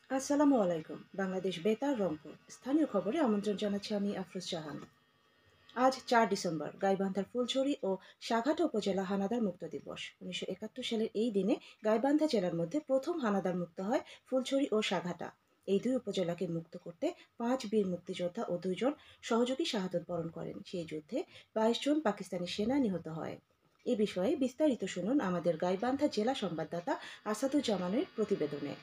আসসালামু আলাইকুম। বাংলাদেশ বেতার রংপুর স্থানীয় খবরে আমন্ত্রণ জানাচ্ছি আমি আফরোজ জাহান। আজ ৪ ডিসেম্বর গাইবান্ধার ফুলছড়ি ও সাঘাটা উপজেলা হানাদার মুক্ত দিবস। ১৯৭১ সালের এই দিনে গাইবান্ধা জেলার মধ্যে প্রথম হানাদার মুক্ত হয় ফুলছড়ি ও সাঘাটা। এই দুই উপজেলাকে মুক্ত করতে ৫ বীর মুক্তিযোদ্ধা ও ২ জন সহযোগী শাহাদত বরণ করেন। সেই যুদ্ধে ২২ জন পাকিস্তানি সেনা নিহত হয়। এ বিষয়ে বিস্তারিত শুনুন আমাদের গাইবান্ধা জেলা সংবাদদাতা আসাদুজ্জামানের প্রতিবেদনে।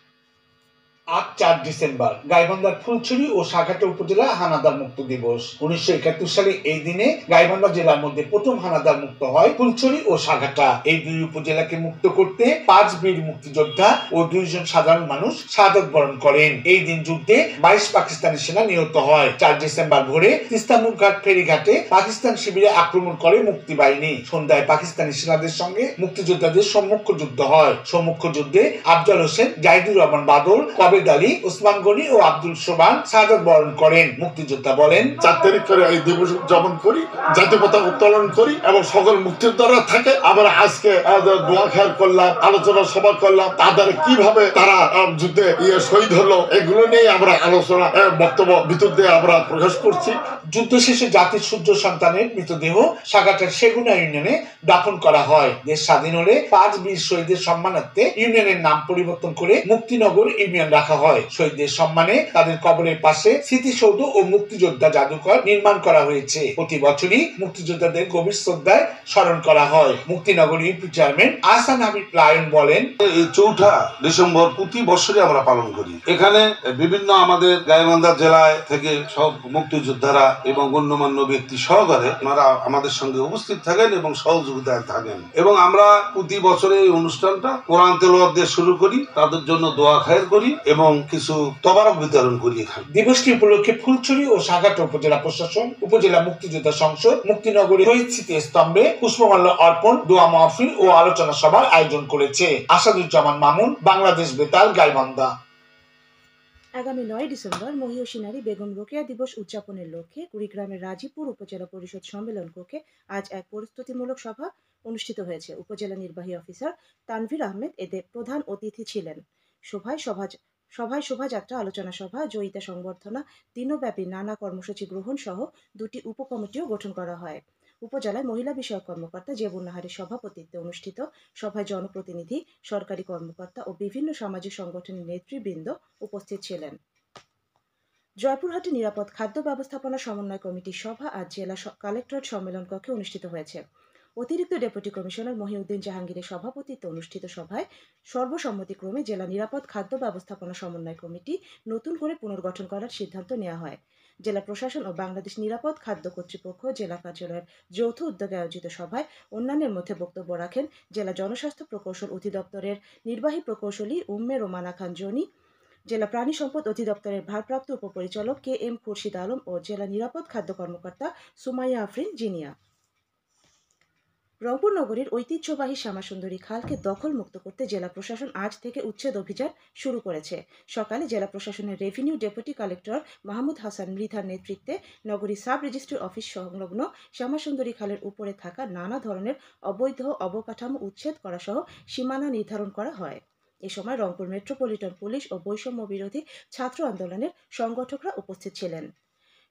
আজ ৪ ডিসেম্বর গাইবান্ধার ফুলছড়ি ও সাঘাটা উপজেলা হানাদার মুক্ত দিবস। ১৯৭১ সালে এই দিনে গাইবান্ধা জেলার মধ্যে প্রথম হানাদার মুক্ত হয় ফুলছড়ি ও সাঘাটা। এই দুই উপজেলাকে মুক্ত করতে ৫ বীর মুক্তিযোদ্ধা ও ২ জন সাধারণ মানুষ শাহাদত বরণ করেন। এই দিন যুদ্ধে ২২ পাকিস্তানি সেনা নিহত হয়। ৪ ডিসেম্বর ভোরে তিস্তামুখঘাট ফেরিঘাটে পাকিস্তান শিবিরে আক্রমণ করে মুক্তি বাহিনী। সন্ধ্যায় পাকিস্তানি সেনাদের সঙ্গে মুক্তিযোদ্ধাদের সম্মুখ যুদ্ধ হয়। সম্মুখ যুদ্ধে আফজাল হোসেন, জাহিদুর রহমান বাদল, আবেদ আলী, ওসমান গনি ও আব্দুল সোবান শাহাদত বরণ করেন। মুক্তিযোদ্ধা বলেন, ৪ তারিখ করে এই দিবস উদযাপন করি, জাতীয় পতাকা উত্তোলন করি এবং সকল মুক্তিযোদ্ধারা থাকে। আমরা আজকে দোয়া খেয়াল করলাম, আলোচনা সভা করলাম, তাদের কিভাবে তারা যুদ্ধে শহীদ হলো এগুলো নিয়ে আমরা আলোচনা বক্তব্য ভিতর দিয়ে আমরা প্রকাশ করছি। যুদ্ধ শেষে জাতির সূর্য সন্তানের মৃতদেহ সাঘাটার সেগুনা ইউনিয়নে দাফন করা হয়। দেশ স্বাধীন হলে ৫ বীর শহীদের সম্মানার্থে ইউনিয়নের নাম পরিবর্তন করে মুক্তিনগর ইউনিয়ন রাখা হয়। শহীদদের সম্মানে তাদের কবরের পাশে স্মৃতিসৌধ ও মুক্তিযোদ্ধা জাদুঘর নির্মাণ করা হয়েছে। প্রতি বছরই মুক্তিযোদ্ধাদের গভীর শ্রদ্ধায় স্মরণ করা হয়। Muktinagar UP chairman Ahsan Habib lion বলেন, এই ৪ ডিসেম্বর প্রতি বছরই আমরা পালন করি। এখানে বিভিন্ন আমাদের গাইবান্ধা জেলায় থেকে সব মুক্তিযোদ্ধারা এবং গণ্যমান্য ব্যক্তি সহকারে ওনারা আমাদের সঙ্গে উপস্থিত থাকেন এবং সহযোগিতায় থাকেন এবং আমরা প্রতি বছরে এই অনুষ্ঠানটা কোরআন তেলাওয়াত দিয়ে শুরু করি, তাদের জন্য দোয়া খায়ের করি এবং কিছু তবারক বিতরণ করি। দিবসটি উপলক্ষে ফুলছড়ি ও সাঘাটা উপজেলা প্রশাসন, উপজেলা মুক্তিযোদ্ধা সংসদ, মুক্তিনগরী শহীদ স্মৃতি স্তম্ভে পুষ্পমাল্য অর্পণ, দোয়া মাহফিল ও আলোচনা সভার আয়োজন করেছে। আসাদুজ্জামান মামুন, বাংলাদেশ বেতার, গাইবান্ধা। আগামী ৯ ডিসেম্বর মহিয়সী নারী বেগম রোকেয়া দিবস উদযাপনের লক্ষ্যে কুড়িগ্রামের রাজীপুর উপজেলা পরিষদ সম্মেলন কক্ষে আজ এক প্রস্তুতিমূলক সভা অনুষ্ঠিত হয়েছে। উপজেলা নির্বাহী অফিসার তানভীর আহমেদ এতে প্রধান অতিথি ছিলেন। সভায় শোভাযাত্রা, আলোচনা সভা, জয়িতা সংবর্ধনা, দিনব্যাপী নানা কর্মসূচি গ্রহণ সহ ২টি উপকমিটিও গঠন করা হয়। উপজেলায় মহিলা বিষয়ক কর্মকর্তা জেবুন নাহারের সভাপতিত্বে অনুষ্ঠিত সভায় জনপ্রতিনিধি, সরকারি কর্মকর্তা ও বিভিন্ন সামাজিক সংগঠনের নেতৃবৃন্দ উপস্থিত ছিলেন। জয়পুরহাটে নিরাপদ খাদ্য ব্যবস্থাপনা সমন্বয় কমিটির সভা আজ জেলা কালেক্টরেট সম্মেলন কক্ষে অনুষ্ঠিত হয়েছে। অতিরিক্ত ডেপুটি কমিশনার মহিউদ্দিন জাহাঙ্গীরের সভাপতিত্বে অনুষ্ঠিত সভায় সর্বসম্মতিক্রমে জেলা নিরাপদ খাদ্য ব্যবস্থাপনা সমন্বয় কমিটি নতুন করে পুনর্গঠন করার সিদ্ধান্ত নেওয়া হয়। জেলা প্রশাসন ও বাংলাদেশ নিরাপদ খাদ্য কর্তৃপক্ষ জেলা কার্যালয়ের যৌথ উদ্যোগে আয়োজিত সভায় অন্যান্যের মধ্যে বক্তব্য রাখেন জেলা জনস্বাস্থ্য প্রকৌশল অধিদপ্তরের নির্বাহী প্রকৌশলী উম্মে রোমানা খান জনি, জেলা প্রাণী সম্পদ অধিদপ্তরের ভারপ্রাপ্ত উপপরিচালক কে এম খুরশিদ আলম ও জেলা নিরাপদ খাদ্য কর্মকর্তা সুমাইয়া আফরিন জিনিয়া। রংপুর নগরীর ঐতিহ্যবাহী শ্যামাসুন্দরী খালকে দখল মুক্ত করতে জেলা প্রশাসন আজ থেকে উচ্ছেদ অভিযান শুরু করেছে। সকালে জেলা প্রশাসনের revenue deputy collector Mahmud Hasan মৃধার নেতৃত্বে নগরীর সাব রেজিস্ট্রি অফিস সংলগ্ন শ্যামাসুন্দরী খালের উপরে থাকা নানা ধরনের অবৈধ অবকাঠামো উচ্ছেদ করা সহ সীমানা নির্ধারণ করা হয়। এ সময় রংপুর মেট্রোপলিটন পুলিশ ও বৈষম্য বিরোধী ছাত্র আন্দোলনের সংগঠকরা উপস্থিত ছিলেন।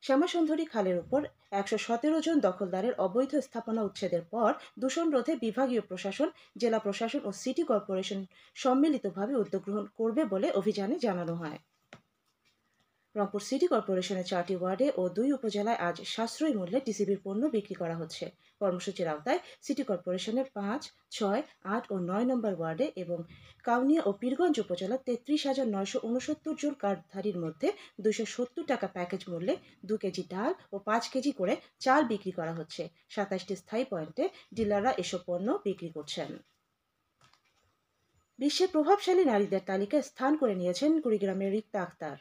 শ্যামাসুন্দরী খালের উপর ১১৭ জন দখলদারের অবৈধ স্থাপনা উচ্ছেদের পর দূষণ রোধে বিভাগীয় প্রশাসন, জেলা প্রশাসন ও সিটি কর্পোরেশন সম্মিলিতভাবে উদ্যোগ গ্রহণ করবে বলে অভিযানে জানানো হয়। রংপুর সিটি কর্পোরেশনের 4টি ওয়ার্ডে ও 2 উপজেলায় আজ সাশ্রয়ী মূল্যে টিসিবির পণ্য বিক্রি করা হচ্ছে। কর্মসূচির আওতায় সিটি কর্পোরেশনের 5, 6, 8 ও 9 নম্বর ওয়ার্ডে এবং কাউনিয়া ও পীরগঞ্জ উপজেলার ৩৩,৯৬৯ জন কার্ডধারীর মধ্যে 270 টাকা প্যাকেজ মূল্যে 2 কেজি ডাল ও 5 কেজি করে চাল বিক্রি করা হচ্ছে। 27টি স্থায়ী পয়েন্টে ডিলাররা এসব পণ্য বিক্রি করছেন। বিশ্বের প্রভাবশালী নারীদের তালিকায় স্থান করে নিয়েছেন কুড়িগ্রামের রিক্তা আক্তার।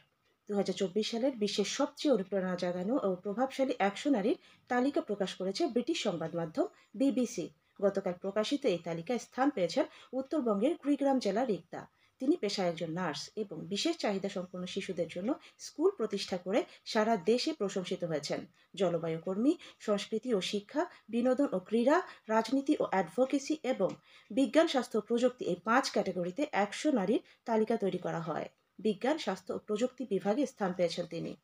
২০২৪ সালের বিশ্বের সবচেয়ে অনুপ্রেরণা জাগানো ও প্রভাবশালী 100 নারীর তালিকা প্রকাশ করেছে ব্রিটিশ সংবাদ মাধ্যম বিবিসি। গতকাল প্রকাশিত এই তালিকায় স্থান পেয়েছেন উত্তরবঙ্গের কুড়িগ্রাম জেলার রিক্তা। তিনি পেশায় একজন নার্স এবং বিশেষ চাহিদা সম্পন্ন শিশুদের জন্য স্কুল প্রতিষ্ঠা করে সারা দেশে প্রশংসিত হয়েছেন। জলবায়ু কর্মী, সংস্কৃতি ও শিক্ষা, বিনোদন ও ক্রীড়া, রাজনীতি ও অ্যাডভোকেসি এবং বিজ্ঞান, স্বাস্থ্য ও প্রযুক্তি এই 5 ক্যাটাগরিতে 100 নারীর তালিকা তৈরি করা হয়। বিজ্ঞান, স্বাস্থ্য ও প্রযুক্তি বিভাগে স্থান পেয়েছেন তিনি।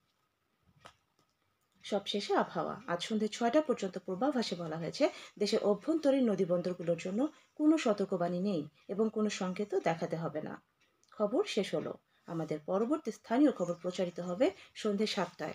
সবশেষে আবহাওয়া। আজ সন্ধ্যে ৬টা পর্যন্ত পূর্বাভাসে বলা হয়েছে দেশের অভ্যন্তরীণ নদীবন্দরগুলোর জন্য কোনো সতর্কবাণী নেই এবং কোনো সংকেতও দেখাতে হবে না। খবর শেষ হলো। আমাদের পরবর্তী স্থানীয় খবর প্রচারিত হবে সন্ধ্যে ৭টায়।